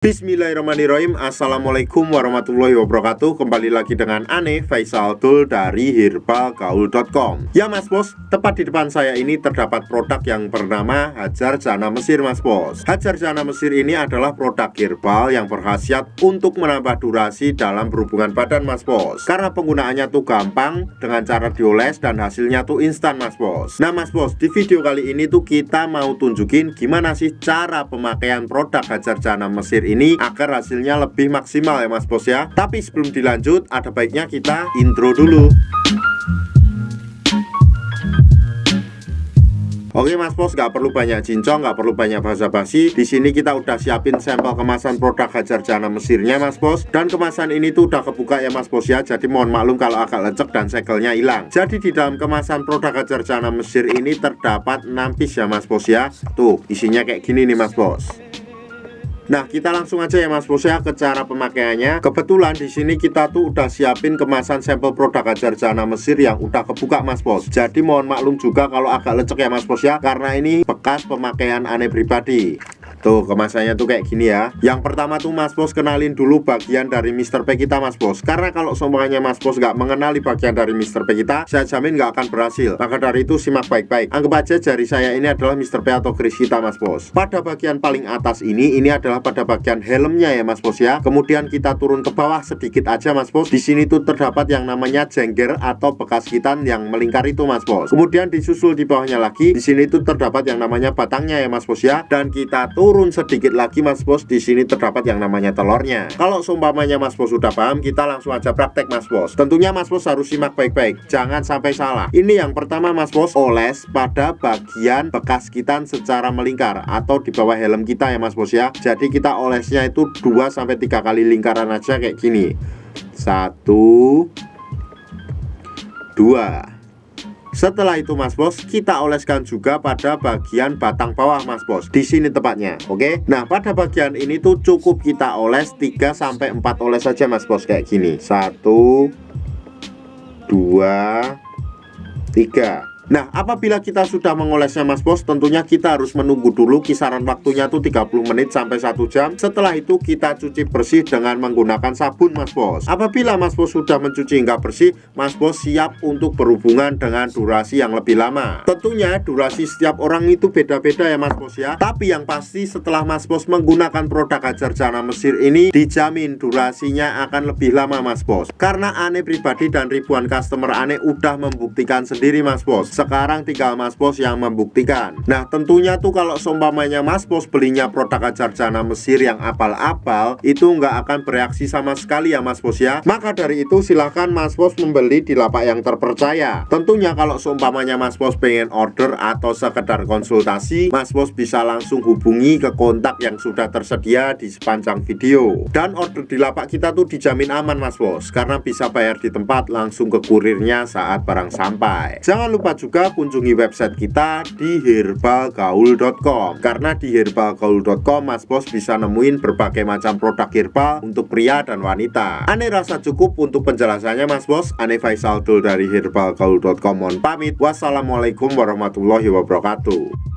Bismillahirrahmanirrahim. Assalamualaikum warahmatullahi wabarakatuh. Kembali lagi dengan Ane Faisal Dul dari herbalgaul.com. Ya Mas Bos, tepat di depan saya ini terdapat produk yang bernama Hajar Jana Mesir Mas Bos. Hajar Jana Mesir ini adalah produk herbal yang berkhasiat untuk menambah durasi dalam berhubungan badan Mas Bos. Karena penggunaannya tuh gampang, dengan cara dioles dan hasilnya tuh instan Mas Bos. Nah Mas Bos, di video kali ini tuh kita mau tunjukin gimana sih cara pemakaian produk Hajar Jana Mesir ini agar hasilnya lebih maksimal ya Mas Bos ya. Tapi sebelum dilanjut, ada baiknya kita intro dulu. Oke Mas Bos, nggak perlu banyak cincong, nggak perlu banyak basa-basi. Di sini kita udah siapin sampel kemasan produk Hajar Jana Mesirnya Mas Bos. Dan kemasan ini tuh udah kebuka ya Mas Bos ya. Jadi mohon maklum kalau agak lecek dan segelnya hilang. Jadi di dalam kemasan produk Hajar Jana Mesir ini terdapat 6 piece ya Mas Bos ya. Tuh isinya kayak gini nih Mas Bos. Nah, kita langsung aja ya Mas Bos ya ke cara pemakaiannya. Kebetulan di sini kita tuh udah siapin kemasan sampel produk Hajar Jana Mesir yang udah kebuka Mas Bos. Jadi mohon maklum juga kalau agak lecek ya Mas Bos ya, karena ini bekas pemakaian Ane pribadi. Tuh kemasannya tuh kayak gini ya. Yang pertama tuh Mas Bos kenalin dulu bagian dari Mr. P kita Mas Bos. Karena kalau semuanya Mas Bos nggak mengenali bagian dari Mr. P kita, saya jamin nggak akan berhasil. Maka dari itu simak baik-baik. Anggap aja jari saya ini adalah Mr. P atau keris kita Mas Bos. Pada bagian paling atas ini adalah pada bagian helmnya ya Mas Bos ya. Kemudian kita turun ke bawah sedikit aja Mas Bos. Di sini tuh terdapat yang namanya jengger atau bekas hitan yang melingkar itu Mas Bos. Kemudian disusul di bawahnya lagi, di sini tuh terdapat yang namanya batangnya ya Mas Bos ya. Dan kita turun sedikit lagi Mas Bos, di sini terdapat yang namanya telurnya. Kalau seumpamanya Mas Bos sudah paham, kita langsung aja praktek Mas Bos. Tentunya Mas Bos harus simak baik-baik, jangan sampai salah. Ini yang pertama Mas Bos, oles pada bagian bekas hitan secara melingkar atau di bawah helm kita ya Mas Bos ya. Jadi kita olesnya itu 2-3 kali lingkaran aja kayak gini. 1 2. Setelah itu Mas Bos, kita oleskan juga pada bagian batang bawah Mas Bos. Di sini tepatnya, oke? Nah, pada bagian ini tuh cukup kita oles 3-4 oles saja Mas Bos kayak gini. 1 2 3. Nah, apabila kita sudah mengolesnya Mas Bos, tentunya kita harus menunggu dulu kisaran waktunya tuh 30 menit sampai 1 jam. Setelah itu kita cuci bersih dengan menggunakan sabun Mas Bos. Apabila Mas Bos sudah mencuci hingga bersih, Mas Bos siap untuk berhubungan dengan durasi yang lebih lama. Tentunya durasi setiap orang itu beda-beda ya Mas Bos ya. Tapi yang pasti setelah Mas Bos menggunakan produk Hajar Jana Mesir ini, dijamin durasinya akan lebih lama Mas Bos. Karena Ane pribadi dan ribuan customer Ane udah membuktikan sendiri Mas Bos. Sekarang tinggal Mas Bos yang membuktikan. Nah tentunya tuh kalau seumpamanya Mas Bos belinya produk Hajar Jana Mesir yang apal-apal, itu nggak akan bereaksi sama sekali ya Mas Bos ya. Maka dari itu silahkan Mas Bos membeli di lapak yang terpercaya. Tentunya kalau seumpamanya Mas Bos pengen order atau sekedar konsultasi, Mas Bos bisa langsung hubungi ke kontak yang sudah tersedia di sepanjang video. Dan order di lapak kita tuh dijamin aman Mas Bos, karena bisa bayar di tempat langsung ke kurirnya saat barang sampai. Jangan lupa juga kunjungi website kita di herbalgaul.com. Karena di herbalgaul.com Mas Bos bisa nemuin berbagai macam produk herbal untuk pria dan wanita. Ane rasa cukup untuk penjelasannya Mas Bos. Ane Faisal Dul dari herbalgaul.com mohon pamit. Wassalamualaikum warahmatullahi wabarakatuh.